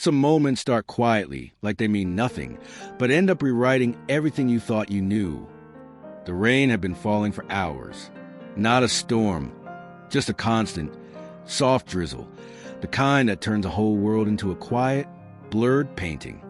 Some moments start quietly, like they mean nothing, but end up rewriting everything you thought you knew. The rain had been falling for hours. Not a storm, just a constant, soft drizzle, the kind that turns a whole world into a quiet, blurred painting.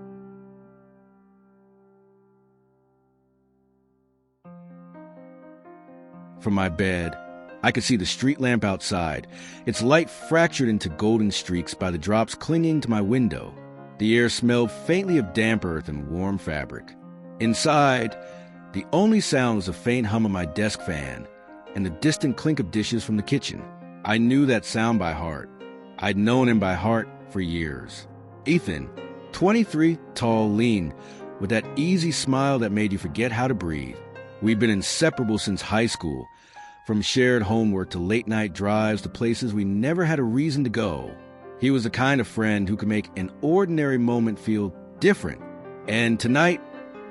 From my bed, I could see the street lamp outside, its light fractured into golden streaks by the drops clinging to my window. The air smelled faintly of damp earth and warm fabric. Inside, the only sound was a faint hum of my desk fan and the distant clink of dishes from the kitchen. I knew that sound by heart. I'd known him by heart for years. Ethan, 23, tall, lean, with that easy smile that made you forget how to breathe. We'd been inseparable since high school, from shared homework to late-night drives to places we never had a reason to go. He was the kind of friend who could make an ordinary moment feel different. And tonight,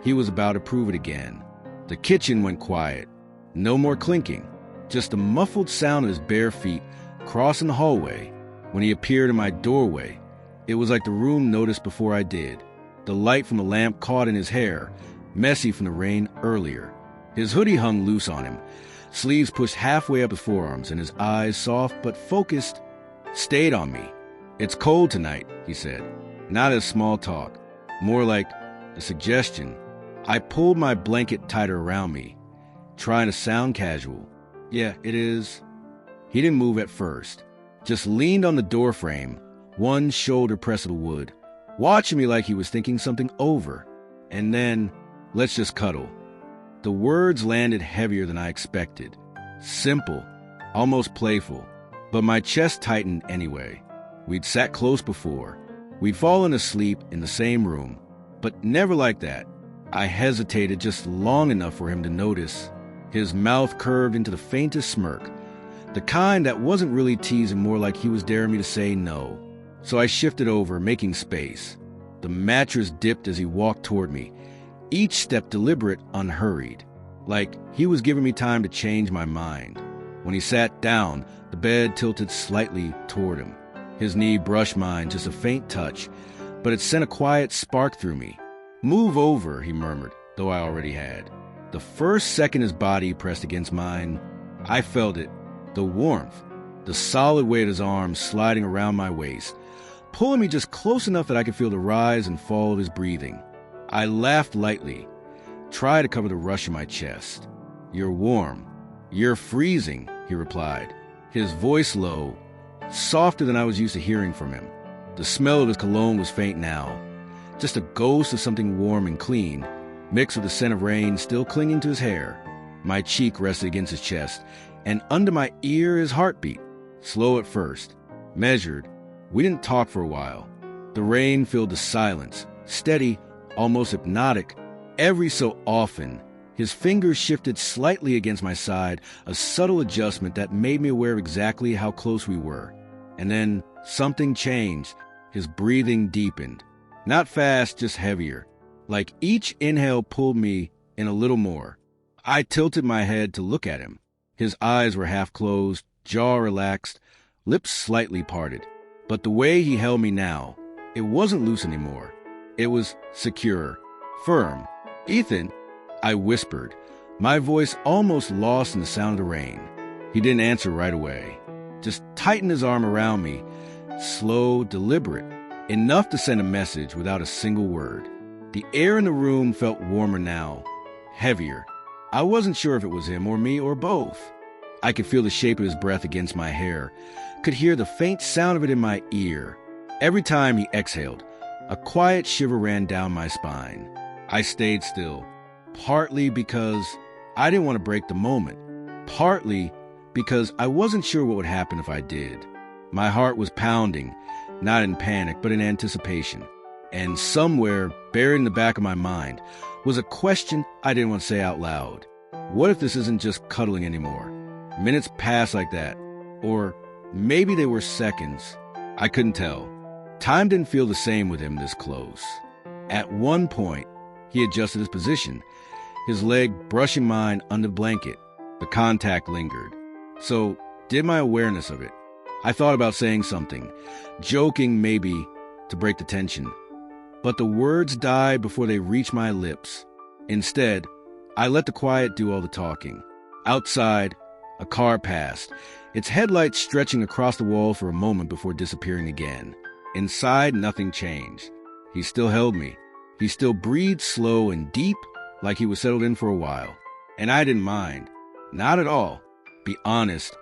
he was about to prove it again. The kitchen went quiet. No more clinking. Just the muffled sound of his bare feet crossing the hallway. When he appeared in my doorway, it was like the room noticed before I did. The light from the lamp caught in his hair, messy from the rain earlier. His hoodie hung loose on him, sleeves pushed halfway up his forearms, and his eyes, soft but focused, stayed on me. "It's cold tonight," he said. Not as small talk, more like a suggestion. I pulled my blanket tighter around me, trying to sound casual. "Yeah, it is." He didn't move at first, just leaned on the doorframe, one shoulder pressed to the wood, watching me like he was thinking something over. And then, "Let's just cuddle." The words landed heavier than I expected. Simple, almost playful, but my chest tightened anyway. We'd sat close before. We'd fallen asleep in the same room, but never like that. I hesitated just long enough for him to notice. His mouth curved into the faintest smirk, the kind that wasn't really teasing, more like he was daring me to say no. So I shifted over, making space. The mattress dipped as he walked toward me, each step deliberate, unhurried, like he was giving me time to change my mind. When he sat down, the bed tilted slightly toward him. His knee brushed mine, just a faint touch, but it sent a quiet spark through me. "Move over," he murmured, though I already had. The first second his body pressed against mine, I felt it, the warmth, the solid weight of his arms sliding around my waist, pulling me just close enough that I could feel the rise and fall of his breathing. I laughed lightly, tried to cover the rush in my chest. "You're warm. You're freezing," he replied, his voice low, softer than I was used to hearing from him. The smell of his cologne was faint now, just a ghost of something warm and clean, mixed with the scent of rain still clinging to his hair. My cheek rested against his chest, and under my ear his heartbeat, slow at first, measured. We didn't talk for a while. The rain filled the silence, steady, almost hypnotic. Every so often, his fingers shifted slightly against my side, a subtle adjustment that made me aware of exactly how close we were. And then something changed. His breathing deepened. Not fast, just heavier. Like each inhale pulled me in a little more. I tilted my head to look at him. His eyes were half closed, jaw relaxed, lips slightly parted. But the way he held me now, it wasn't loose anymore. It was secure, firm. "Ethan," I whispered, my voice almost lost in the sound of the rain. He didn't answer right away. Just tightened his arm around me, slow, deliberate, enough to send a message without a single word. The air in the room felt warmer now, heavier. I wasn't sure if it was him or me or both. I could feel the shape of his breath against my hair, could hear the faint sound of it in my ear. Every time he exhaled, a quiet shiver ran down my spine. I stayed still, partly because I didn't want to break the moment, partly because I wasn't sure what would happen if I did. My heart was pounding, not in panic, but in anticipation. And somewhere, buried in the back of my mind, was a question I didn't want to say out loud. What if this isn't just cuddling anymore? Minutes passed like that. Or maybe they were seconds. I couldn't tell. Time didn't feel the same with him this close. At one point, he adjusted his position, his leg brushing mine under the blanket. The contact lingered. So did my awareness of it. I thought about saying something, joking maybe, to break the tension. But the words died before they reached my lips. Instead, I let the quiet do all the talking. Outside, a car passed, its headlights stretching across the wall for a moment before disappearing again. Inside, nothing changed. He still held me. He still breathed slow and deep, like he was settled in for a while. And I didn't mind. Not at all. Be honest.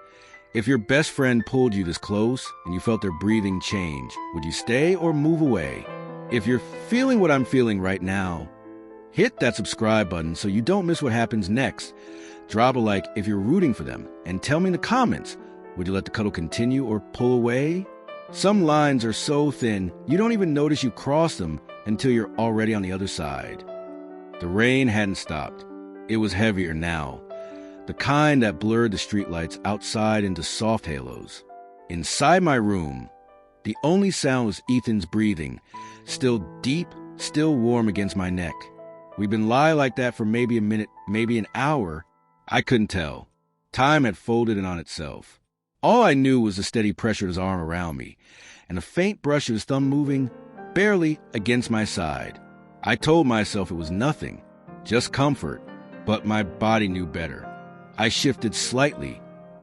If your best friend pulled you this close and you felt their breathing change, would you stay or move away? If you're feeling what I'm feeling right now, hit that subscribe button so you don't miss what happens next. Drop a like if you're rooting for them, and tell me in the comments, would you let the cuddle continue or pull away? Some lines are so thin, you don't even notice you crossed them until you're already on the other side. The rain hadn't stopped. It was heavier now, the kind that blurred the streetlights outside into soft halos. Inside my room, the only sound was Ethan's breathing, still deep, still warm against my neck. We'd been lying like that for maybe a minute, maybe an hour. I couldn't tell. Time had folded in on itself. All I knew was the steady pressure of his arm around me, and a faint brush of his thumb moving, barely, against my side. I told myself it was nothing, just comfort, but my body knew better. I shifted slightly,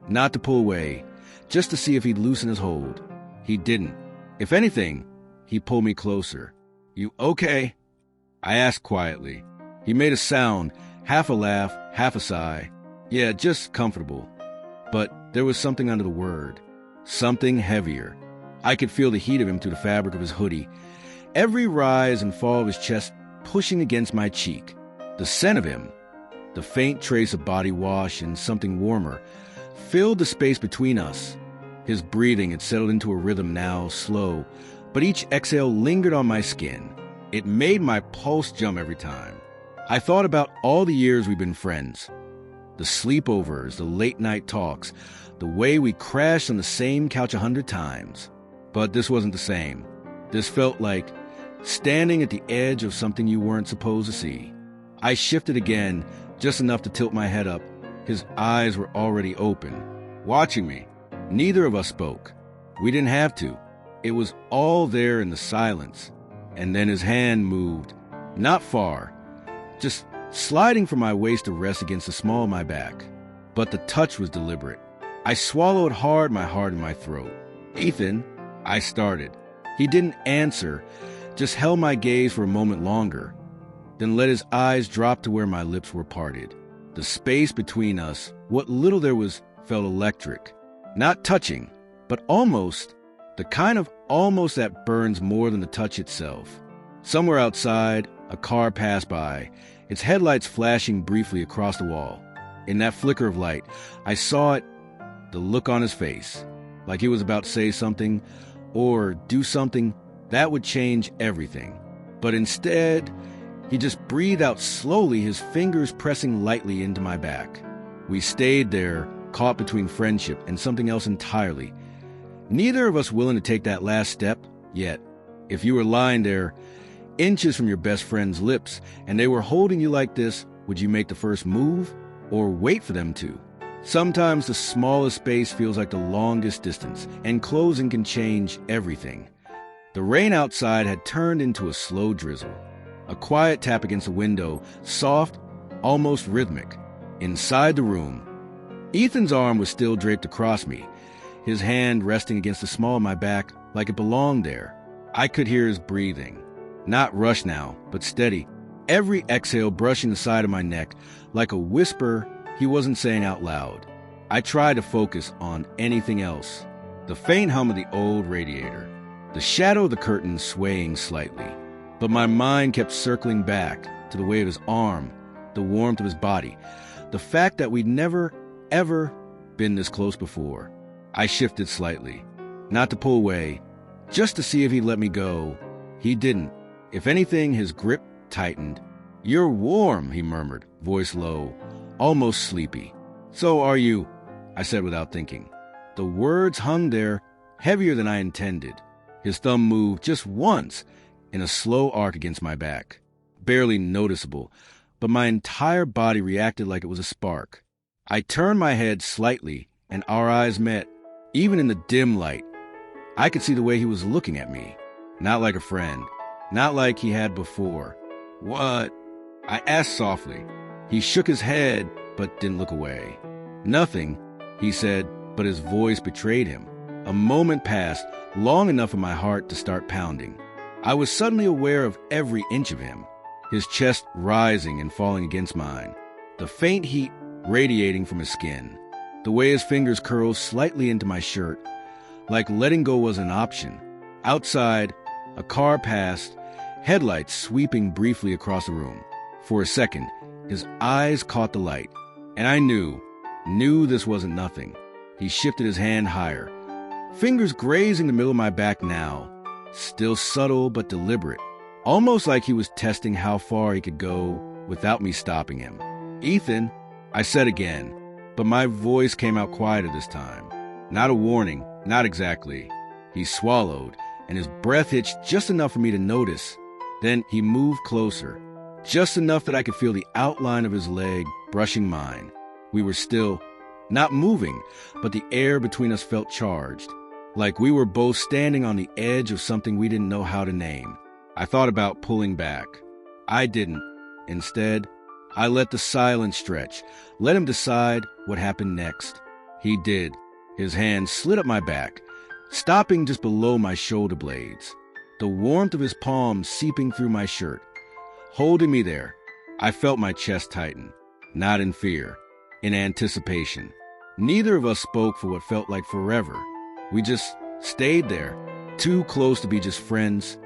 not to pull away, just to see if he'd loosen his hold. He didn't. If anything, he pulled me closer. "You okay?" I asked quietly. He made a sound, half a laugh, half a sigh. "Yeah, just comfortable." But there was something under the word. Something heavier. I could feel the heat of him through the fabric of his hoodie. Every rise and fall of his chest pushing against my cheek. The scent of him, the faint trace of body wash and something warmer, filled the space between us. His breathing had settled into a rhythm now, slow, but each exhale lingered on my skin. It made my pulse jump every time. I thought about all the years we've been friends. The sleepovers, the late-night talks, the way we crashed on the same couch 100 times. But this wasn't the same. This felt like standing at the edge of something you weren't supposed to see. I shifted again, just enough to tilt my head up. His eyes were already open, watching me. Neither of us spoke. We didn't have to. It was all there in the silence. And then his hand moved, not far, just sliding from my waist to rest against the small of my back. But the touch was deliberate. I swallowed hard, my heart in my throat. "Ethan," I started. He didn't answer, just held my gaze for a moment longer, then let his eyes drop to where my lips were parted. The space between us, what little there was, felt electric. Not touching, but almost, the kind of almost that burns more than the touch itself. Somewhere outside, a car passed by, its headlights flashing briefly across the wall. In that flicker of light, I saw it, the look on his face, like he was about to say something or do something that would change everything. But instead, he just breathed out slowly, his fingers pressing lightly into my back. We stayed there, caught between friendship and something else entirely. Neither of us willing to take that last step yet. If you were lying there, inches from your best friend's lips, and they were holding you like this, would you make the first move or wait for them to? Sometimes the smallest space feels like the longest distance, and closing can change everything. The rain outside had turned into a slow drizzle. A quiet tap against the window, soft, almost rhythmic. Inside the room, Ethan's arm was still draped across me, his hand resting against the small of my back like it belonged there. I could hear his breathing. Not rushed now, but steady. Every exhale brushing the side of my neck like a whisper he wasn't saying out loud. I tried to focus on anything else. The faint hum of the old radiator, the shadow of the curtain swaying slightly. But my mind kept circling back to the weight of his arm, the warmth of his body, the fact that we'd never, ever been this close before. I shifted slightly, not to pull away, just to see if he'd let me go. He didn't. If anything, his grip tightened. "You're warm," he murmured, voice low, almost sleepy. "So are you," I said without thinking. The words hung there, heavier than I intended. His thumb moved just once in a slow arc against my back. Barely noticeable, but my entire body reacted like it was a spark. I turned my head slightly, and our eyes met. Even in the dim light, I could see the way he was looking at me. Not like a friend. Not like he had before. What? I asked softly. He shook his head, but didn't look away. Nothing, he said, but his voice betrayed him. A moment passed, long enough for my heart to start pounding. I was suddenly aware of every inch of him, his chest rising and falling against mine, the faint heat radiating from his skin, the way his fingers curled slightly into my shirt, like letting go was an option. Outside, a car passed, headlights sweeping briefly across the room. For a second, his eyes caught the light, and I knew this wasn't nothing. He shifted his hand higher, fingers grazing the middle of my back now, still subtle but deliberate, almost like he was testing how far he could go without me stopping him. "Ethan," I said again, but my voice came out quieter this time. Not a warning, not exactly. He swallowed, and his breath hitched just enough for me to notice. Then he moved closer, just enough that I could feel the outline of his leg brushing mine. We were still, not moving, but the air between us felt charged, like we were both standing on the edge of something we didn't know how to name. I thought about pulling back. I didn't. Instead, I let the silence stretch, let him decide what happened next. He did. His hand slid up my back, stopping just below my shoulder blades, the warmth of his palm seeping through my shirt, holding me there. I felt my chest tighten, not in fear, in anticipation. Neither of us spoke for what felt like forever. We just stayed there, too close to be just friends,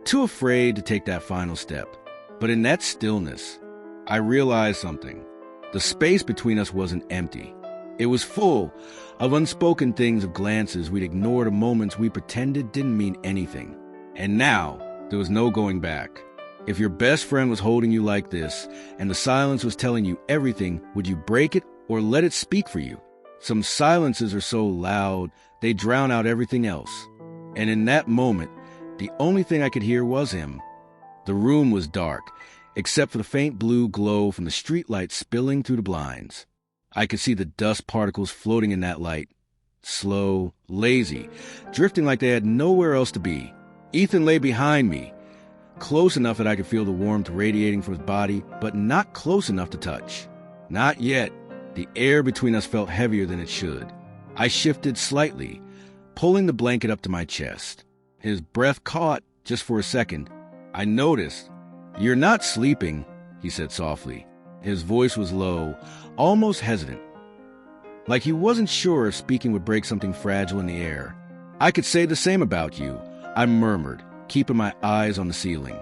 too afraid to take that final step. But in that stillness, I realized something. The space between us wasn't empty. It was full of unspoken things, of glances we'd ignored, of moments we pretended didn't mean anything. And now, there was no going back. If your best friend was holding you like this, and the silence was telling you everything, would you break it or let it speak for you? Some silences are so loud, they drown out everything else. And in that moment, the only thing I could hear was him. The room was dark, except for the faint blue glow from the streetlight spilling through the blinds. I could see the dust particles floating in that light, slow, lazy, drifting like they had nowhere else to be. Ethan lay behind me, close enough that I could feel the warmth radiating from his body, but not close enough to touch. Not yet. The air between us felt heavier than it should. I shifted slightly, pulling the blanket up to my chest. His breath caught just for a second. I noticed. "You're not sleeping," he said softly. His voice was low, almost hesitant, like he wasn't sure if speaking would break something fragile in the air. "I could say the same about you," I murmured, keeping my eyes on the ceiling.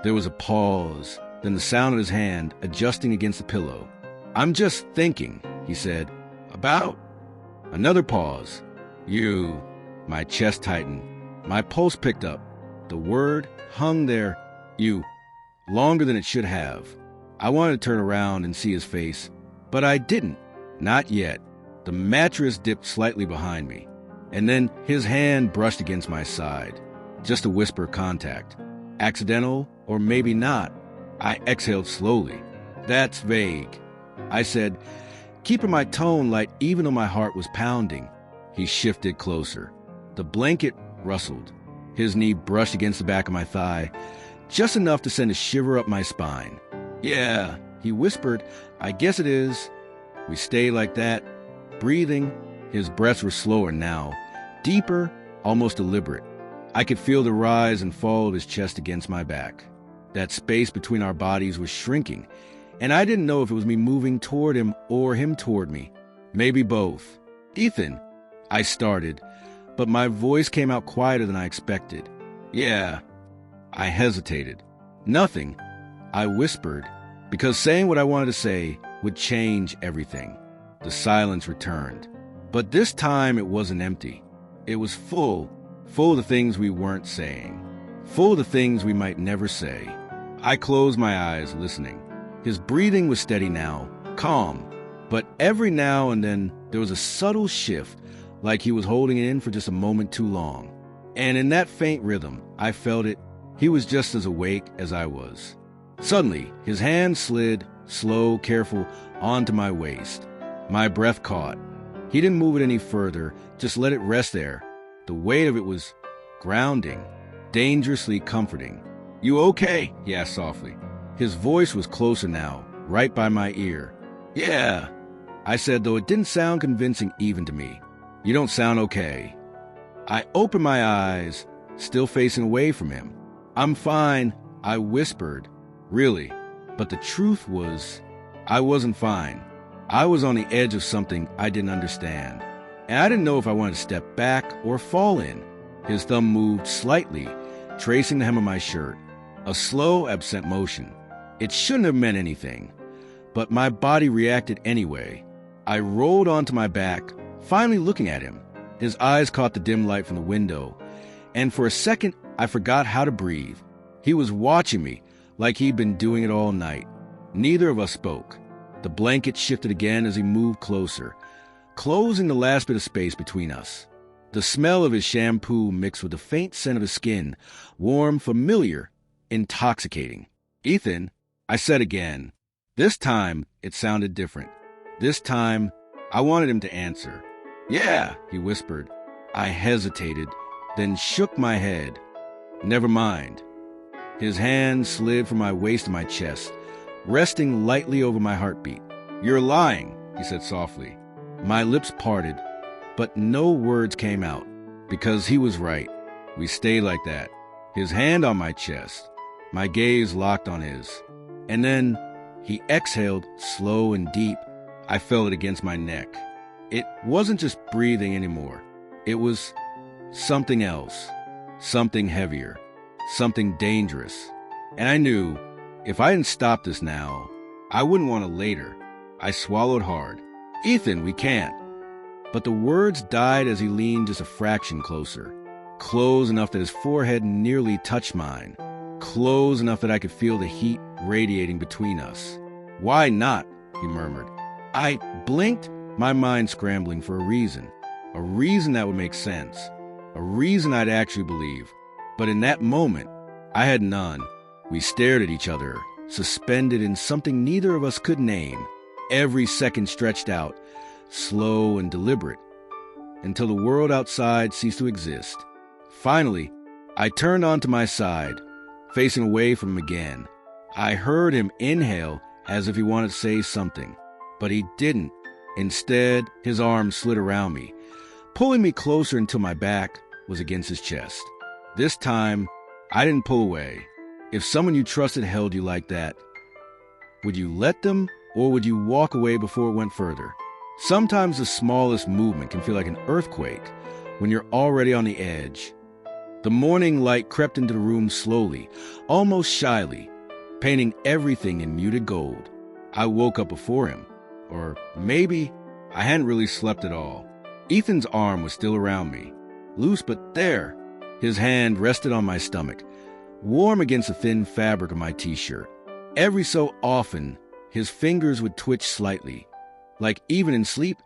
There was a pause, then the sound of his hand adjusting against the pillow. "I'm just thinking," he said. "About?" Another pause. "You." My chest tightened. My pulse picked up. The word hung there. "You." Longer than it should have. I wanted to turn around and see his face, but I didn't. Not yet. The mattress dipped slightly behind me, and then his hand brushed against my side. Just a whisper of contact. Accidental, or maybe not. I exhaled slowly. "That's vague," I said, keeping my tone light even though my heart was pounding. He shifted closer. The blanket rustled. His knee brushed against the back of my thigh, just enough to send a shiver up my spine. "Yeah," he whispered, "I guess it is." We stayed like that, breathing. His breaths were slower now, deeper, almost deliberate. I could feel the rise and fall of his chest against my back. That space between our bodies was shrinking, and I didn't know if it was me moving toward him or him toward me. Maybe both. "Ethan," I started, but my voice came out quieter than I expected. "Yeah." I hesitated. "Nothing," I whispered, because saying what I wanted to say would change everything. The silence returned. But this time it wasn't empty. It was full of the things we weren't saying, full of the things we might never say. I closed my eyes, listening. His breathing was steady now, calm, but every now and then there was a subtle shift, like he was holding it in for just a moment too long. And in that faint rhythm, I felt it. He was just as awake as I was. Suddenly, his hand slid, slow, careful, onto my waist. My breath caught. He didn't move it any further, just let it rest there. The weight of it was grounding, dangerously comforting. "You okay?" he asked softly. His voice was closer now, right by my ear. "Yeah," I said, though it didn't sound convincing even to me. "You don't sound okay." I opened my eyes, still facing away from him. "I'm fine," I whispered. Really, but the truth was, I wasn't fine. I was on the edge of something I didn't understand, and I didn't know if I wanted to step back or fall in. His thumb moved slightly, tracing the hem of my shirt, a slow, absent motion. It shouldn't have meant anything, but my body reacted anyway. I rolled onto my back, finally looking at him. His eyes caught the dim light from the window, and for a second, I forgot how to breathe. He was watching me, like he'd been doing it all night. Neither of us spoke. The blanket shifted again as he moved closer, closing the last bit of space between us. The smell of his shampoo mixed with the faint scent of his skin, warm, familiar, intoxicating. "Ethan," I said again. This time, it sounded different. This time, I wanted him to answer. "Yeah," he whispered. I hesitated, then shook my head. "Never mind." His hand slid from my waist to my chest, resting lightly over my heartbeat. "You're lying," he said softly. My lips parted, but no words came out, because he was right. We stayed like that, his hand on my chest, my gaze locked on his. And then he exhaled slow and deep. I felt it against my neck. It wasn't just breathing anymore. It was something else, something heavier, something dangerous. And I knew if I didn't stop this now, I wouldn't want to later. I swallowed hard. "Ethan, we can't." But the words died as he leaned just a fraction closer, close enough that his forehead nearly touched mine, close enough that I could feel the heat radiating between us. "Why not?" he murmured. I blinked, my mind scrambling for a reason that would make sense, a reason I'd actually believe. But in that moment, I had none. We stared at each other, suspended in something neither of us could name, every second stretched out, slow and deliberate, until the world outside ceased to exist. Finally, I turned onto my side, facing away from him again. I heard him inhale as if he wanted to say something, but he didn't. Instead, his arm slid around me, pulling me closer until my back was against his chest. This time, I didn't pull away. If someone you trusted held you like that, would you let them, or would you walk away before it went further? Sometimes the smallest movement can feel like an earthquake when you're already on the edge. The morning light crept into the room slowly, almost shyly, painting everything in muted gold. I woke up before him. Or maybe I hadn't really slept at all. Ethan's arm was still around me, loose but there. His hand rested on my stomach, warm against the thin fabric of my t-shirt. Every so often, his fingers would twitch slightly, like even in sleep,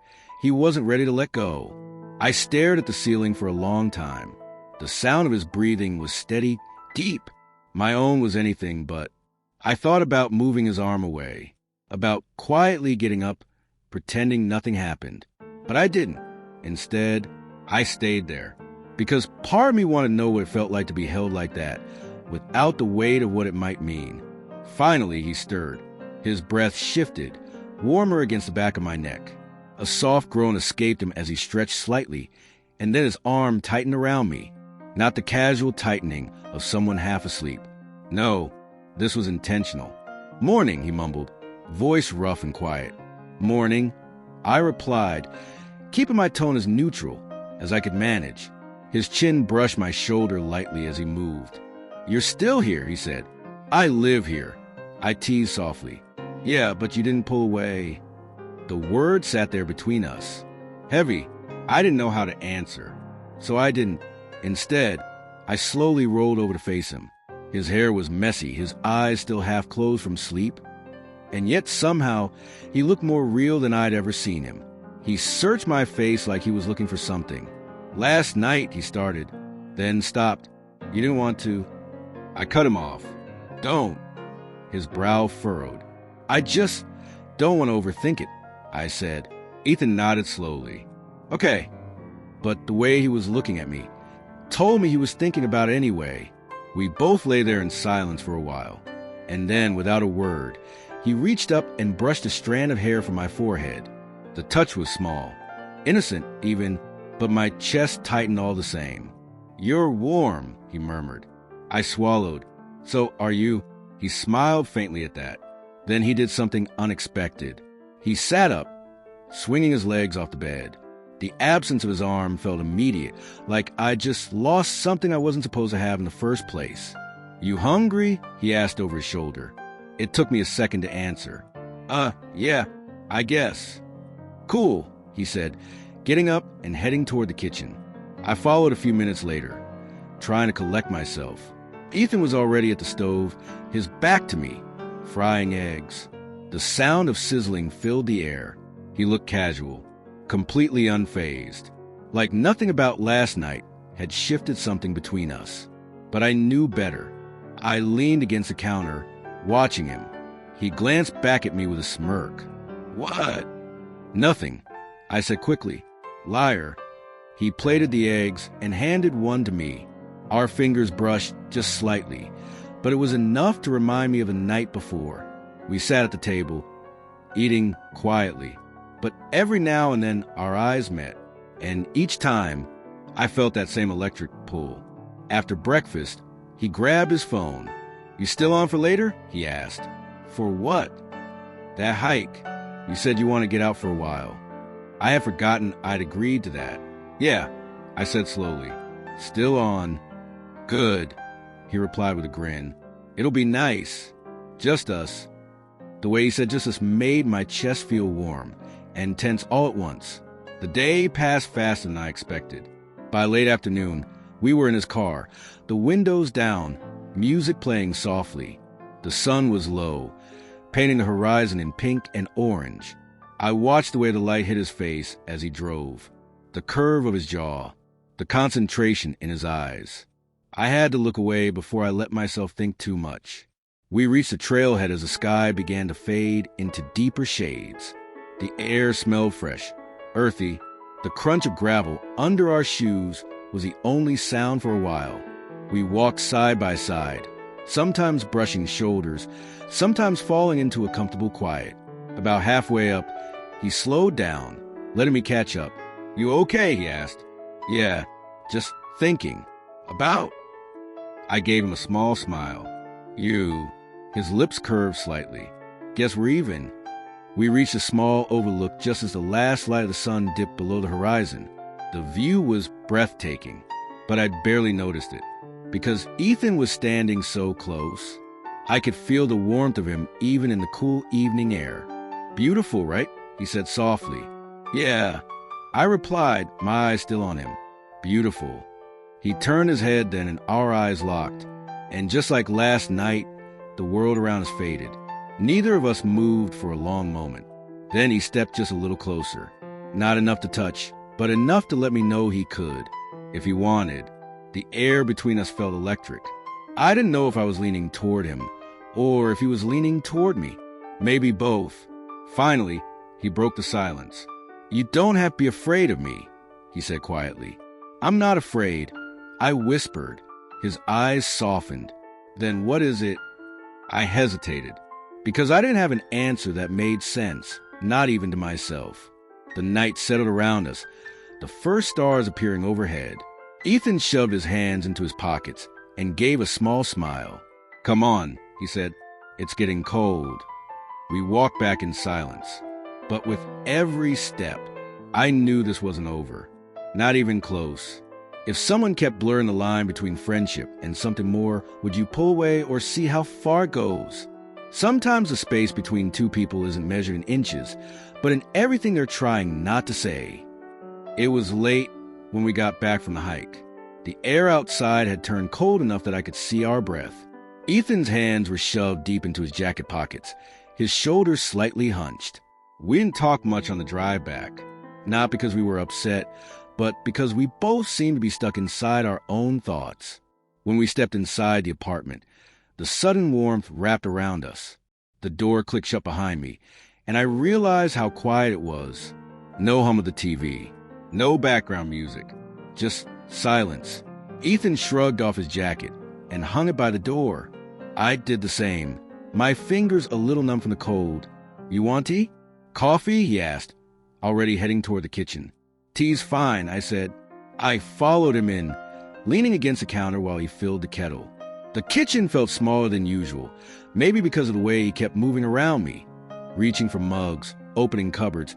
he wasn't ready to let go. I stared at the ceiling for a long time. The sound of his breathing was steady, deep. My own was anything but. I thought about moving his arm away, about quietly getting up, pretending nothing happened. But I didn't. Instead, I stayed there, because part of me wanted to know what it felt like to be held like that, without the weight of what it might mean. Finally, he stirred. His breath shifted, warmer against the back of my neck. A soft groan escaped him as he stretched slightly, and then his arm tightened around me. Not the casual tightening of someone half asleep. No, this was intentional. "Morning," he mumbled, voice rough and quiet. "Morning," I replied, keeping my tone as neutral as I could manage. His chin brushed my shoulder lightly as he moved. "You're still here," he said. "I live here," I teased softly. "Yeah, but you didn't pull away." The word sat there between us, heavy. I didn't know how to answer, so I didn't. Instead, I slowly rolled over to face him. His hair was messy, his eyes still half closed from sleep, and yet somehow he looked more real than I'd ever seen him. He searched my face like he was looking for something. "Last night," he started, then stopped. "You didn't want to." I cut him off. "Don't." His brow furrowed. "I just don't want to overthink it," I said. Ethan nodded slowly. "Okay." But the way he was looking at me told me he was thinking about it anyway. We both lay there in silence for a while, and then, without a word, he reached up and brushed a strand of hair from my forehead. The touch was small, innocent even, but my chest tightened all the same. "You're warm," he murmured. I swallowed. "So are you?" He smiled faintly at that. Then he did something unexpected. He sat up, swinging his legs off the bed. The absence of his arm felt immediate, like I'd just lost something I wasn't supposed to have in the first place. "You hungry?" he asked over his shoulder. It took me a second to answer. Yeah, I guess." "Cool," he said, getting up and heading toward the kitchen. I followed a few minutes later, trying to collect myself. Ethan was already at the stove, his back to me, frying eggs. The sound of sizzling filled the air. He looked casual, completely unfazed, like nothing about last night had shifted something between us. But I knew better. I leaned against the counter, watching him. He glanced back at me with a smirk. "What?" "Nothing," I said quickly. "Liar." He plated the eggs and handed one to me. Our fingers brushed just slightly, but it was enough to remind me of the night before. We sat at the table, eating quietly, but every now and then our eyes met, and each time I felt that same electric pull. After breakfast, he grabbed his phone. "You still on for later?" he asked. "For what?" "That hike. You said you want to get out for a while." I had forgotten I'd agreed to that. "Yeah," I said slowly. "Still on." "Good," he replied with a grin. "It'll be nice. Just us." The way he said just us made my chest feel warm and tense all at once. The day passed faster than I expected. By late afternoon, we were in his car, the windows down, music playing softly. The sun was low, painting the horizon in pink and orange. I watched the way the light hit his face as he drove, the curve of his jaw, the concentration in his eyes. I had to look away before I let myself think too much. We reached the trailhead as the sky began to fade into deeper shades. The air smelled fresh, earthy. The crunch of gravel under our shoes was the only sound for a while. We walked side by side, sometimes brushing shoulders, sometimes falling into a comfortable quiet. About halfway up, he slowed down, letting me catch up. "You okay?" he asked. "Yeah, just thinking." "About?" I gave him a small smile. "You." His lips curved slightly. "Guess we're even." We reached a small overlook just as the last light of the sun dipped below the horizon. The view was breathtaking, but I'd barely noticed it, because Ethan was standing so close. I could feel the warmth of him even in the cool evening air. "Beautiful, right?" he said softly. "Yeah," I replied, my eyes still on him. "Beautiful." He turned his head then and our eyes locked, and just like last night, the world around us faded. Neither of us moved for a long moment. Then he stepped just a little closer. Not enough to touch, but enough to let me know he could, if he wanted. The air between us felt electric. I didn't know if I was leaning toward him, or if he was leaning toward me. Maybe both. Finally, he broke the silence. "You don't have to be afraid of me," he said quietly. "I'm not afraid," I whispered. His eyes softened. "Then what is it?" I hesitated, because I didn't have an answer that made sense, not even to myself. The night settled around us, the first stars appearing overhead. Ethan shoved his hands into his pockets and gave a small smile. "Come on," he said. "It's getting cold." We walked back in silence. But with every step, I knew this wasn't over. Not even close. If someone kept blurring the line between friendship and something more, would you pull away or see how far it goes? Sometimes the space between two people isn't measured in inches, but in everything they're trying not to say. It was late when we got back from the hike. The air outside had turned cold enough that I could see our breath. Ethan's hands were shoved deep into his jacket pockets, his shoulders slightly hunched. We didn't talk much on the drive back, not because we were upset, but because we both seemed to be stuck inside our own thoughts. When we stepped inside the apartment, the sudden warmth wrapped around us. The door clicked shut behind me, and I realized how quiet it was. No hum of the TV, no background music, just silence. Ethan shrugged off his jacket, and hung it by the door. I did the same, my fingers a little numb from the cold. "You want tea? Coffee?" he asked, already heading toward the kitchen. "Tea's fine," I said. I followed him in, leaning against the counter while he filled the kettle. The kitchen felt smaller than usual, maybe because of the way he kept moving around me, reaching for mugs, opening cupboards,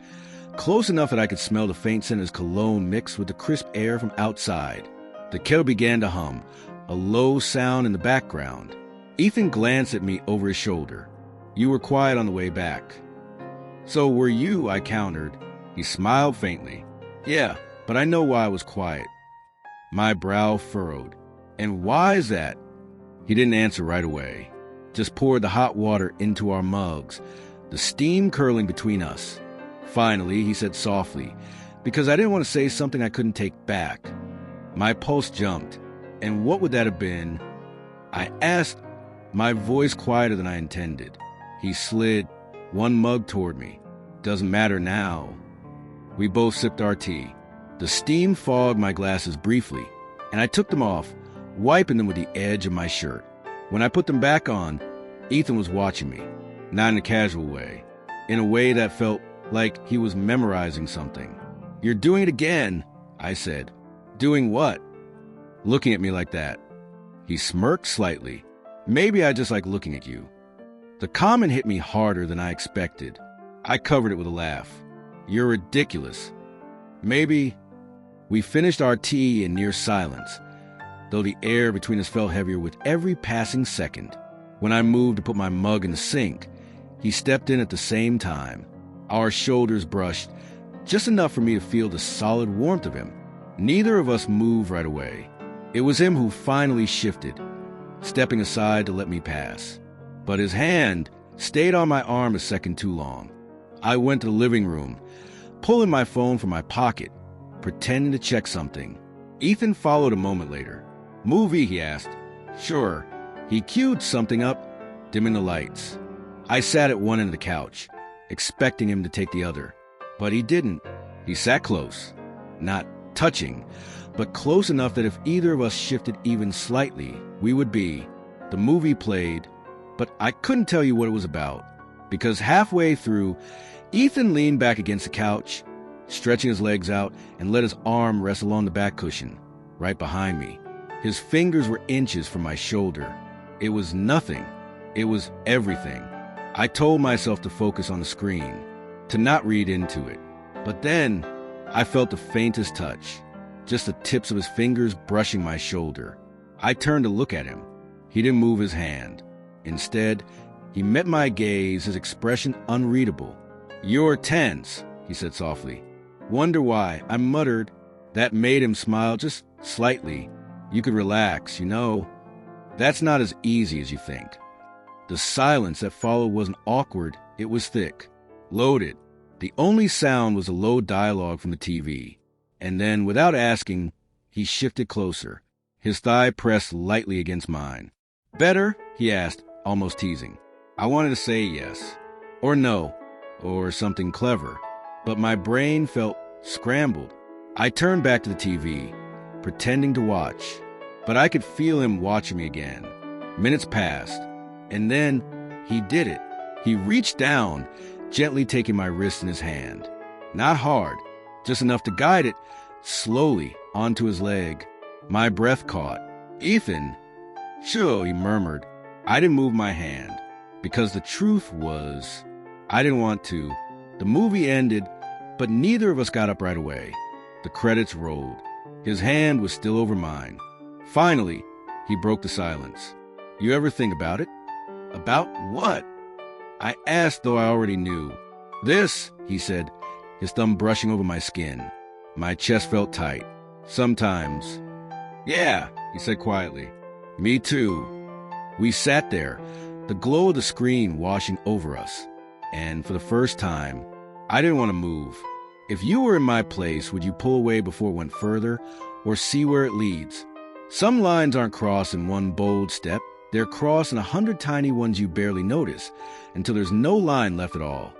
close enough that I could smell the faint scent of his cologne mixed with the crisp air from outside. The kettle began to hum, a low sound in the background. Ethan glanced at me over his shoulder. "You were quiet on the way back." "So were you," I countered. He smiled faintly. "Yeah, but I know why I was quiet." My brow furrowed. "And why is that?" He didn't answer right away, just poured the hot water into our mugs, the steam curling between us. Finally, he said softly, because I didn't want to say something I couldn't take back. My pulse jumped. "And what would that have been?" I asked, my voice quieter than I intended. He slid one mug toward me. "Doesn't matter now." We both sipped our tea. The steam fogged my glasses briefly, and I took them off, wiping them with the edge of my shirt. When I put them back on, Ethan was watching me, not in a casual way, in a way that felt like he was memorizing something. "You're doing it again," I said. "Doing what?" "Looking at me like that." He smirked slightly. "Maybe I just like looking at you." The comment hit me harder than I expected. I covered it with a laugh. "You're ridiculous." "Maybe." We finished our tea in near silence, though the air between us felt heavier with every passing second. When I moved to put my mug in the sink, he stepped in at the same time. Our shoulders brushed, just enough for me to feel the solid warmth of him. Neither of us moved right away. It was him who finally shifted, stepping aside to let me pass. But his hand stayed on my arm a second too long. I went to the living room, pulling my phone from my pocket, pretending to check something. Ethan followed a moment later. "Movie?" he asked. "Sure." He queued something up, dimming the lights. I sat at one end of the couch, expecting him to take the other. But he didn't. He sat close, not touching, but close enough that if either of us shifted even slightly, we would be. The movie played, but I couldn't tell you what it was about, because halfway through, Ethan leaned back against the couch, stretching his legs out, and let his arm rest along the back cushion, right behind me. His fingers were inches from my shoulder. It was nothing. It was everything. I told myself to focus on the screen, to not read into it. But then, I felt the faintest touch, just the tips of his fingers brushing my shoulder. I turned to look at him. He didn't move his hand. Instead, he met my gaze, his expression unreadable. "You're tense," he said softly. "Wonder why?" I muttered. That made him smile just slightly. "You could relax, you know. That's not as easy as you think." The silence that followed wasn't awkward, it was thick, loaded. The only sound was a low dialogue from the TV. And then, without asking, he shifted closer, his thigh pressed lightly against mine. "Better?" he asked, almost teasing. I wanted to say yes, or no, or something clever, but my brain felt scrambled. I turned back to the TV, pretending to watch, but I could feel him watching me again. Minutes passed, and then he did it. He reached down, gently taking my wrist in his hand. Not hard, just enough to guide it slowly onto his leg. My breath caught. "Ethan!" "Sure," he murmured. I didn't move my hand, because the truth was, I didn't want to. The movie ended, but neither of us got up right away. The credits rolled. His hand was still over mine. Finally, he broke the silence. "You ever think about it?" "About what?" I asked, though I already knew. "This," he said, his thumb brushing over my skin. My chest felt tight. "Sometimes." "Yeah," he said quietly. "Me too." We sat there, the glow of the screen washing over us. And for the first time, I didn't want to move. If you were in my place, would you pull away before it went further, or see where it leads? Some lines aren't crossed in one bold step. They're crossed in 100 tiny ones you barely notice, until there's no line left at all.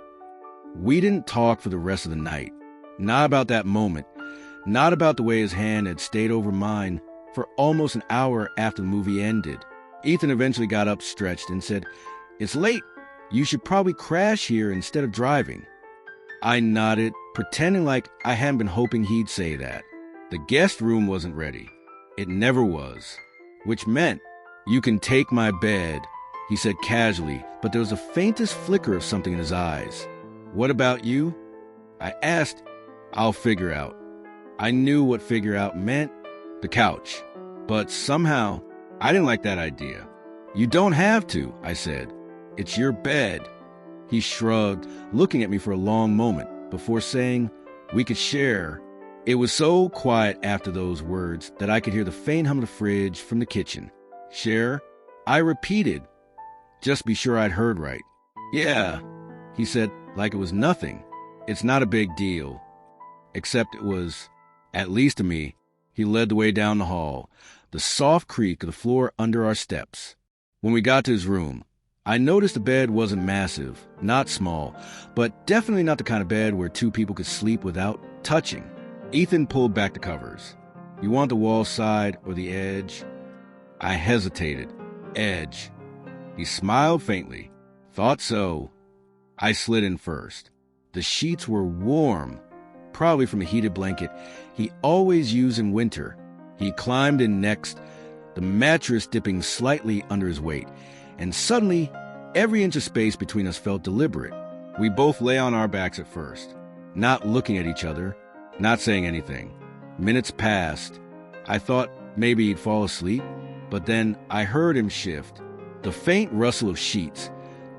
We didn't talk for the rest of the night. Not about that moment. Not about the way his hand had stayed over mine for almost an hour after the movie ended. Ethan eventually got up, stretched, and said, "It's late. You should probably crash here instead of driving." I nodded, pretending like I hadn't been hoping he'd say that. The guest room wasn't ready. It never was. Which meant, "You can take my bed," he said casually, but there was the faintest flicker of something in his eyes. "What about you?" I asked. "I'll figure out." I knew what figure out meant. The couch. But somehow, I didn't like that idea. "You don't have to," I said. "It's your bed." He shrugged, looking at me for a long moment before saying, "We could share." It was so quiet after those words that I could hear the faint hum of the fridge from the kitchen. "Share?" I repeated, just to be sure I'd heard right. "Yeah," he said, like it was nothing. "It's not a big deal." Except it was, at least to me. He led the way down the hall, the soft creak of the floor under our steps. When we got to his room, I noticed the bed wasn't massive, not small, but definitely not the kind of bed where two people could sleep without touching. Ethan pulled back the covers. "You want the wall side or the edge?" I hesitated. "Edge." He smiled faintly. "Thought so." I slid in first. The sheets were warm, probably from a heated blanket he always used in winter. He climbed in next, the mattress dipping slightly under his weight, and suddenly, every inch of space between us felt deliberate. We both lay on our backs at first, not looking at each other, not saying anything. Minutes passed. I thought maybe he'd fall asleep, but then I heard him shift. The faint rustle of sheets,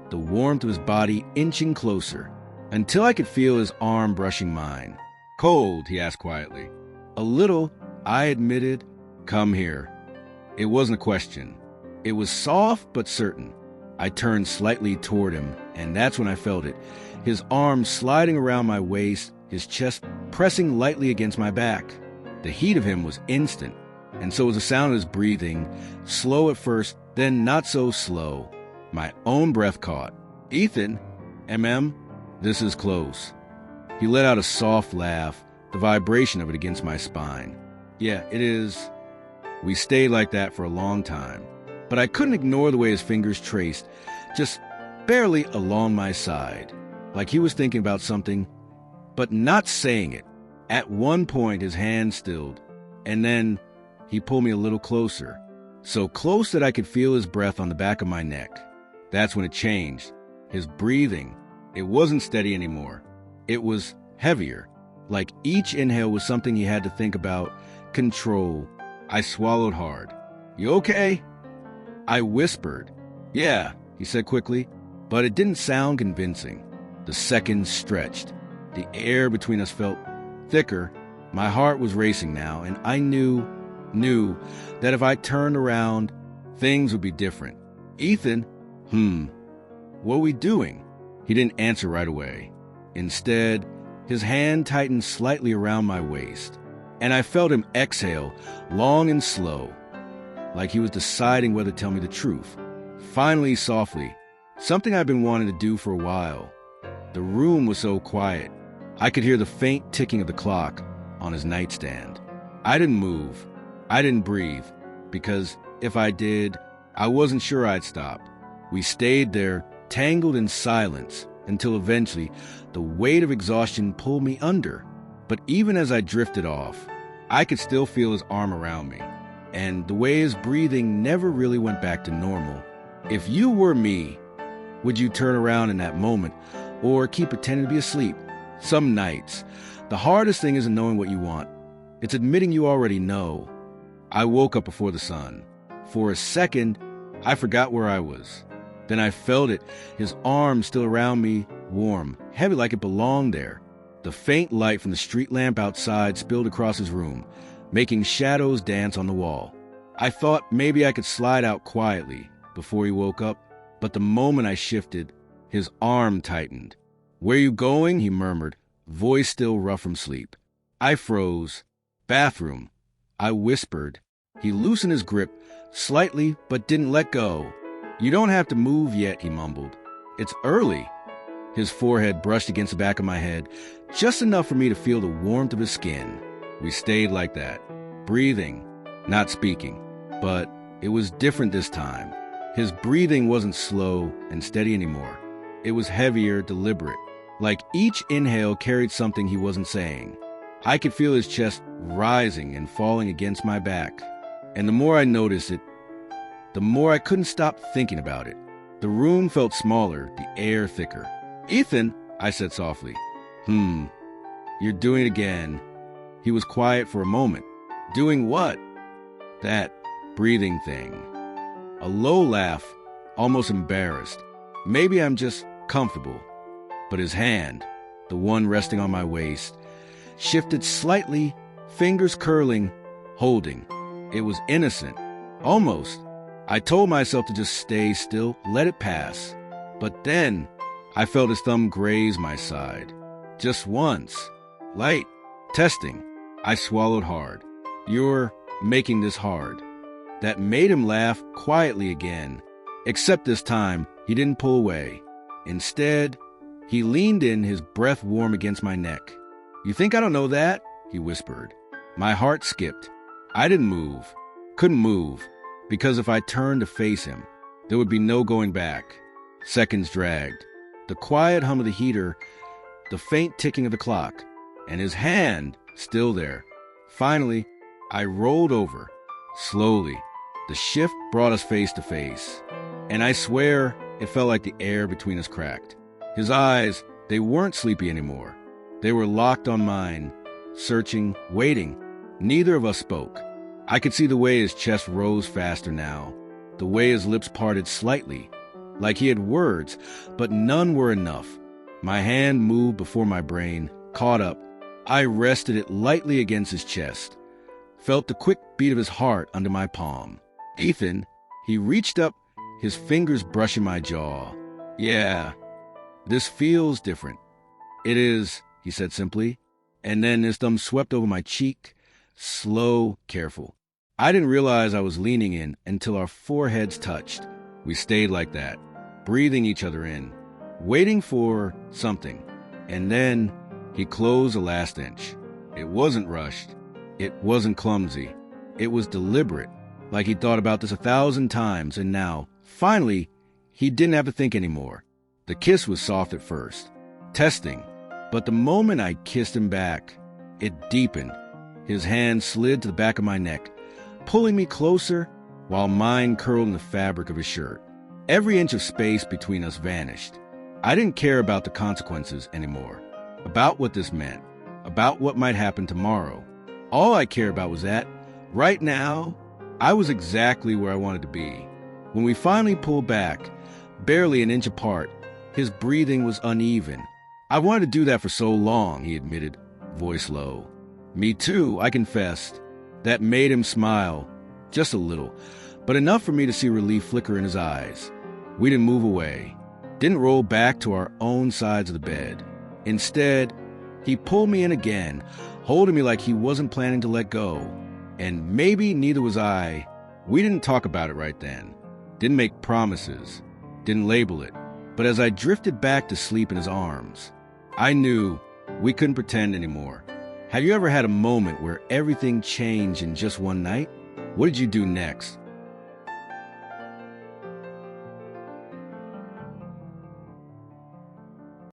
the warmth of his body inching closer, until I could feel his arm brushing mine. "Cold?" he asked quietly. "A little," I admitted. "Come here." It wasn't a question. It was soft but certain. I turned slightly toward him, and that's when I felt it. His arm sliding around my waist, his chest pressing lightly against my back. The heat of him was instant, and so was the sound of his breathing, slow at first, then not so slow. My own breath caught. "Ethan, this is close." He let out a soft laugh, the vibration of it against my spine. "Yeah, it is." We stayed like that for a long time, but I couldn't ignore the way his fingers traced, just barely along my side, like he was thinking about something, but not saying it. At one point, his hand stilled, and then he pulled me a little closer, so close that I could feel his breath on the back of my neck. That's when it changed. His breathing, it wasn't steady anymore. It was heavier, like each inhale was something he had to think about, control. I swallowed hard. "You okay?" I whispered. "Yeah," he said quickly, but it didn't sound convincing. The seconds stretched. The air between us felt thicker. My heart was racing now, and I knew that if I turned around, things would be different. "Ethan, what are we doing?" He didn't answer right away. Instead, his hand tightened slightly around my waist, and I felt him exhale, long and slow, like he was deciding whether to tell me the truth. Finally, softly, something I've been wanting to do for a while. The room was so quiet. I could hear the faint ticking of the clock on his nightstand. I didn't move. I didn't breathe, because if I did, I wasn't sure I'd stop. We stayed there, tangled in silence, until eventually the weight of exhaustion pulled me under. But even as I drifted off, I could still feel his arm around me, and the way his breathing never really went back to normal. If you were me, would you turn around in that moment, or keep pretending to be asleep? Some nights, the hardest thing isn't knowing what you want. It's admitting you already know. I woke up before the sun. For a second, I forgot where I was. Then I felt it, his arm still around me, warm, heavy like it belonged there. The faint light from the street lamp outside spilled across his room, making shadows dance on the wall. I thought maybe I could slide out quietly before he woke up, but the moment I shifted, his arm tightened. "Where you going?" he murmured, voice still rough from sleep. I froze. "Bathroom," I whispered. He loosened his grip, slightly, but didn't let go. "You don't have to move yet," he mumbled. "It's early." His forehead brushed against the back of my head, just enough for me to feel the warmth of his skin. We stayed like that, breathing, not speaking. But it was different this time. His breathing wasn't slow and steady anymore. It was heavier, deliberate, like each inhale carried something he wasn't saying. I could feel his chest rising and falling against my back. And the more I noticed it, the more I couldn't stop thinking about it. The room felt smaller, the air thicker. "Ethan," I said softly. You're doing it again." He was quiet for a moment. "Doing what?" "That breathing thing." A low laugh, almost embarrassed. Maybe I'm just comfortable. But his hand, the one resting on my waist, shifted slightly, fingers curling, holding. It was innocent. Almost. I told myself to just stay still, let it pass. But then, I felt his thumb graze my side. Just once. Light. Testing. I swallowed hard. "You're making this hard." That made him laugh quietly again. Except this time, he didn't pull away. Instead, he leaned in, his breath warm against my neck. "You think I don't know that?" he whispered. My heart skipped. I didn't move. Couldn't move. Because if I turned to face him, there would be no going back. Seconds dragged. The quiet hum of the heater, the faint ticking of the clock, and his hand still there. Finally, I rolled over. Slowly. The shift brought us face to face. And I swear it felt like the air between us cracked. His eyes, they weren't sleepy anymore. They were locked on mine, searching, waiting. Neither of us spoke. I could see the way his chest rose faster now, the way his lips parted slightly, like he had words, but none were enough. My hand moved before my brain, caught up. I rested it lightly against his chest, felt the quick beat of his heart under my palm. "Ethan," he reached up, his fingers brushing my jaw. "Yeah, this feels different." "It is," he said simply, and then his thumb swept over my cheek, slow, careful. I didn't realize I was leaning in until our foreheads touched. We stayed like that, breathing each other in, waiting for something. And then he closed the last inch. It wasn't rushed. It wasn't clumsy. It was deliberate, like he'd thought about this 1,000 times, and now, finally, he didn't have to think anymore. The kiss was soft at first, testing, but the moment I kissed him back, it deepened. His hand slid to the back of my neck, pulling me closer, while mine curled in the fabric of his shirt. Every inch of space between us vanished. I didn't care about the consequences anymore, about what this meant, about what might happen tomorrow. All I cared about was that, right now, I was exactly where I wanted to be. When we finally pulled back, barely an inch apart, his breathing was uneven. "I wanted to do that for so long," he admitted, voice low. "Me too," I confessed. That made him smile, just a little, but enough for me to see relief flicker in his eyes. We didn't move away, didn't roll back to our own sides of the bed. Instead, he pulled me in again, holding me like he wasn't planning to let go. And maybe neither was I. We didn't talk about it right then, didn't make promises, didn't label it. But as I drifted back to sleep in his arms, I knew we couldn't pretend anymore. Have you ever had a moment where everything changed in just one night? What did you do next?